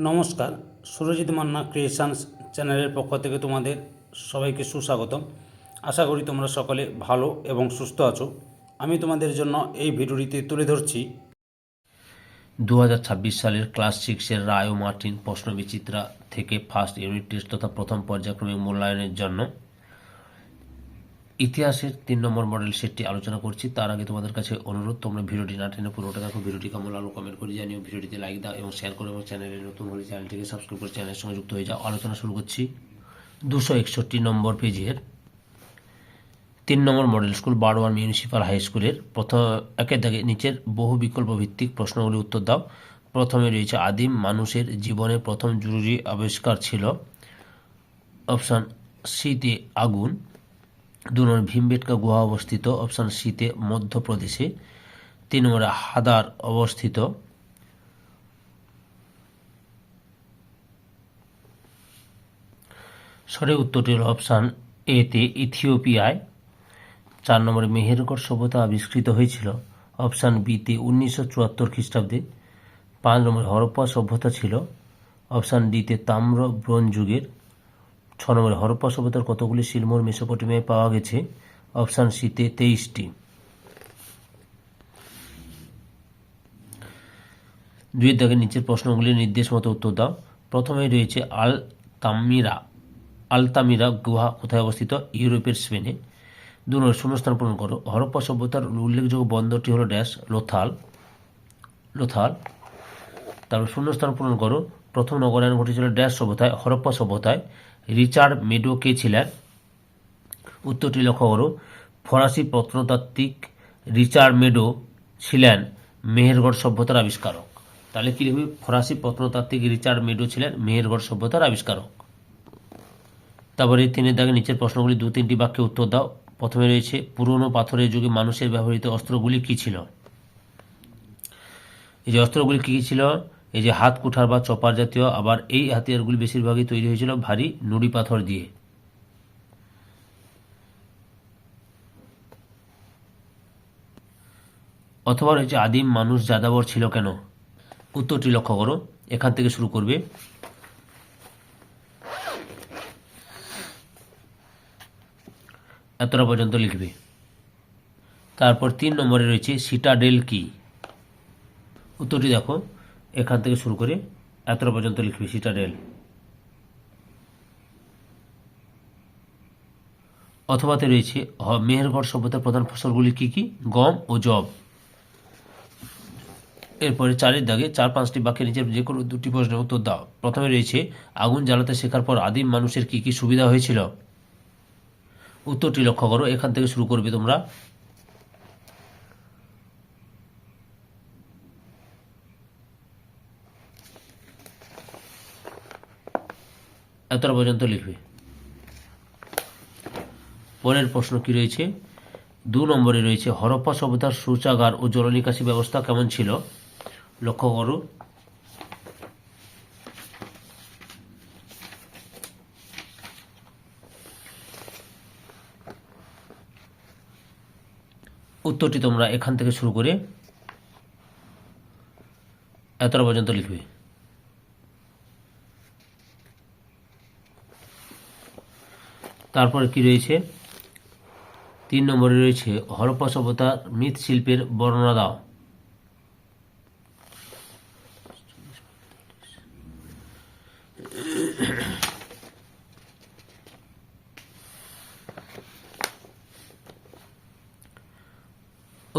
নমস্কার, সুরজিৎ মান্না ক্রিয়েশনস চ্যানেলের পক্ষ থেকে তোমাদের সবাইকে সুস্বাগতম। আশা করি তোমরা সকলে ভালো এবং সুস্থ আছো। আমি তোমাদের জন্য এই ভিডিওটিতে তুলে ধরছি 2026 সালের ক্লাস 6-এর রায় ও মার্টিন প্রশ্নবিচিত্রা থেকে ফার্স্ট ইউনিট টেস্ট তথা প্রথম পর্যায়ক্রমিক মূল্যায়নের জন্য ইতিহাসের 3 নম্বর মডেল সেটটি আলোচনা করছি। তার আগে তোমাদের কাছে অনুরোধ, তোমরা ভিডিওটি না টেনে পুরোটা দেখো। ভিডিওটি কেমন লাগলো কমেন্ট করে জানিও, ভিডিওটিতে লাইক দাও এবং শেয়ার করো, এবং চ্যানেলে নতুন হলে চ্যানেলটিকে সাবস্ক্রাইব করে চ্যানেলের সঙ্গে যুক্ত হয়ে যাও। আলোচনা শুরু করছি 261 নম্বর পেজের 3 নম্বর মডেল স্কুল বারোয়ার মিউনিসিপ্যাল হাই স্কুলের প্রথম একের দাগে নিচের বহু বিকল্প ভিত্তিক প্রশ্নগুলি উত্তর দাও। প্রথমে রয়েছে আদিম মানুষের জীবনে প্রথম জরুরি আবিষ্কার ছিল অপশান সিতে আগুন। 2 নম্বর ভীমবেটকা গুহা অবস্থিত অপশান সিতে মধ্যপ্রদেশে। 3 নম্বরে হাদার অবস্থিত সঠিক উত্তরটি হল অপশান এতে ইথিওপিয়ায়। 4 নম্বরে মেহেরগড় সভ্যতা আবিষ্কৃত হয়েছিল অপশান বিতে 1974 খ্রিস্টাব্দে। 5 নম্বরে হরপ্পা সভ্যতা ছিল অপশান ডিতে তাম্র ব্রোঞ্জ যুগের। 6 নম্বরে হরপ্পা সভ্যতার কতগুলি সিলমোহর মেসোপটেমিয়ায় পাওয়া গেছে অপশান সিতে 23টি। 2 দাগের নিচের প্রশ্নগুলির নির্দেশ মতো উত্তর দাও। প্রথমে রয়েছে আলতামিরা গুহা কোথায় অবস্থিত? ইউরোপের স্পেনে। 2 নম্বর শূন্যস্থান পূরণ করো। হরপ্পা সভ্যতার উল্লেখযোগ্য বন্দরটি হলো ড্যাশ লোথাল। তারপর শূন্যস্থান পূরণ করো। প্রথম নগরায়ন ঘটেছিল ড্যাশ সভ্যতায়? হরপ্পা সভ্যতায়। রিচার্ড মেডো কে ছিলেন? উত্তরটি লক্ষ্য করো। ফরাসি প্রত্নতাত্ত্বিক রিচার্ড মেডো ছিলেন মেহেরগড় সভ্যতার আবিষ্কারক। তাহলে কি লিখবে? ফরাসি প্রত্নতাত্ত্বিক রিচার্ড মেডো ছিলেন মেহেরগড় সভ্যতার আবিষ্কারক। তারপরে 3 দাগে নিচের প্রশ্নগুলি 2-3টি বাক্যে উত্তর দাও। প্রথমে রয়েছে পুরনো পাথরের যুগে মানুষের ব্যবহৃত অস্ত্রগুলি কী ছিল? এই যে অস্ত্রগুলি কী কী ছিল? এই যে হাত কুঠার বা চপার জাতীয়। আবার এই হাতিয়ারগুলি বেশিরভাগই তৈরি হয়েছিল ভারী নুড়ি পাথর দিয়ে। অথবা রয়েছে আদিম মানুষ যাযাবর ছিল কেন? উত্তরটি লক্ষ্য করো, এখান থেকে শুরু করবে। এতটা পর্যন্ত লিখবে। তারপর 3 নম্বরে রয়েছে সিটাডেল কি? উত্তরটি দেখো, এখান থেকে শুরু করে এতটা পর্যন্ত লিখবে সিটাডেল। অথবাতে রয়েছে মেহেরগড় সভ্যতার প্রধান ফসলগুলি কি কি? গম ও যব। এরপরে 4 দাগে 4-5টি বাক্যের নিচে যে কোনো 2টি প্রশ্নের উত্তর দাও। প্রথমে রয়েছে আগুন জ্বালাতে শেখার পর আদিম মানুষের কি কি সুবিধা হয়েছিল? উত্তরটি লক্ষ্য করো, এখান থেকে শুরু করবে তোমরা। এতটা পর্যন্ত লিখবে। পরের প্রশ্ন কি রয়েছে? 2 নম্বরে রয়েছে হরপ্পা সভ্যতার শৌচাগার ও জলনিকাশি ব্যবস্থা কেমন ছিল? লক্ষ্য করো। উত্তরটি তোমরা এখান থেকে শুরু করে এতটা পর্যন্ত লিখবে। তারপরে কি রয়েছে? 3 নম্বরে রয়েছে হরপ্পা সভ্যতার মৃৎশিল্পের বর্ণনা দাও।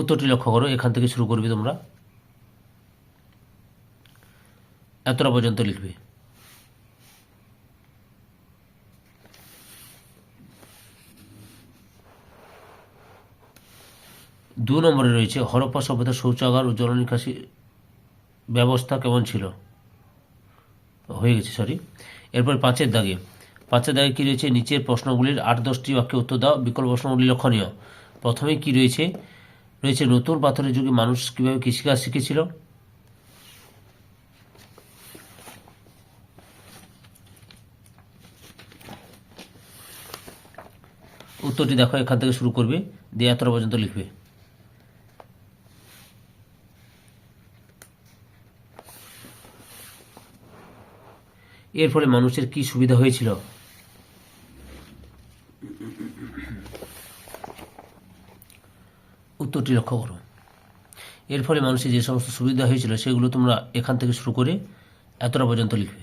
উত্তরটি লক্ষ্য করো, এখান থেকে শুরু করবে তোমরা। এতটা পর্যন্ত লিখবে। দু নম্বরে রয়েছে হরপ্পা সভ্যতার শৌচাগার ও জলনিকাশি ব্যবস্থা কেমন ছিল? হয়ে গেছে, সরি। এরপর 5 দাগে কি রয়েছে? নিচের প্রশ্নগুলির 8-10টি বাক্যে উত্তর দাও। বিকল্প প্রশ্নগুলি লক্ষণীয়। প্রথমে কি রয়েছে? নতুন পাথরের যুগে মানুষ কিভাবে কৃষিকাজ শিখেছিল? উত্তরটি দেখো, এখান থেকে শুরু করবে, দিয়ে এতটা পর্যন্ত লিখবে। এর ফলে মানুষের কি সুবিধা হয়েছিল? উত্তরটি লক্ষ্য করো। এর ফলে মানুষের যে সমস্ত সুবিধা হয়েছিল সেগুলো তোমরা এখান থেকে শুরু করে এতটা পর্যন্ত লিখবে।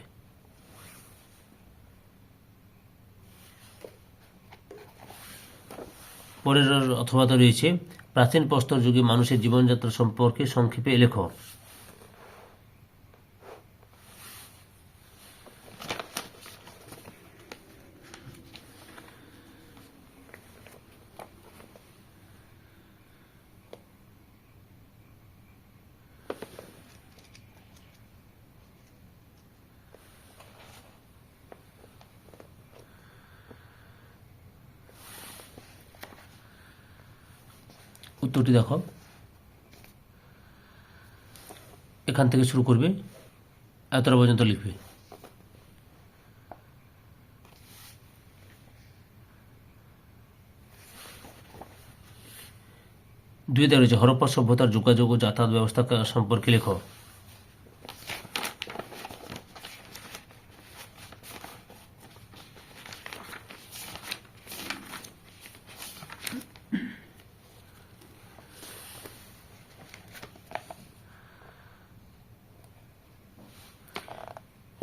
পরের অথবাতে রয়েছে প্রাচীন প্রস্তর যুগে মানুষের জীবনযাত্রা সম্পর্কে সংক্ষেপে লেখো। উত্তরটি দেখো, এখান থেকে শুরু করবে এতটা পর্যন্ত লিখবে। দুইতে রয়েছে হরপ্পা সভ্যতার যোগাযোগ ও যাতায়াত ব্যবস্থা সম্পর্কে লেখো।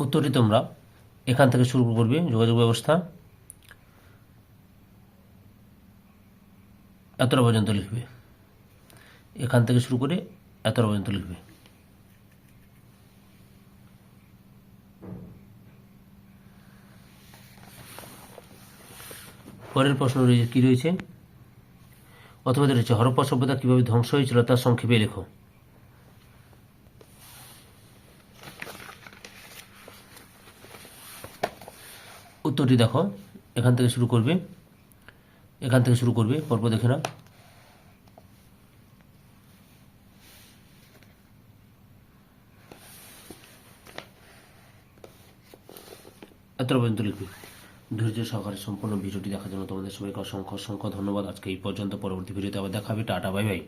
উত্তরটি তোমরা এখান থেকে শুরু করবে যোগাযোগ ব্যবস্থা এতটা পর্যন্ত লিখবে। এখান থেকে শুরু করে এতটা পর্যন্ত লিখবে। পরের প্রশ্ন রয়েছে কি রয়েছে? অথবা রয়েছে হরপ্পা সভ্যতা কিভাবে ধ্বংস হয়েছিল তার সংক্ষেপে লেখো। উত্তরটি দেখো, এখান থেকে শুরু করবে, এখান থেকে শুরু করবে, পরপর দেখে না। এতটা পর্যন্ত লিখবে। ধৈর্য সহকারে সম্পূর্ণ ভিডিওটি দেখার জন্য তোমাদের সবাইকে অসংখ্য অসংখ্য ধন্যবাদ। আজকে এই পর্যন্ত, পরবর্তী ভিডিওতে আবার দেখা হবে। Tata, bye bye.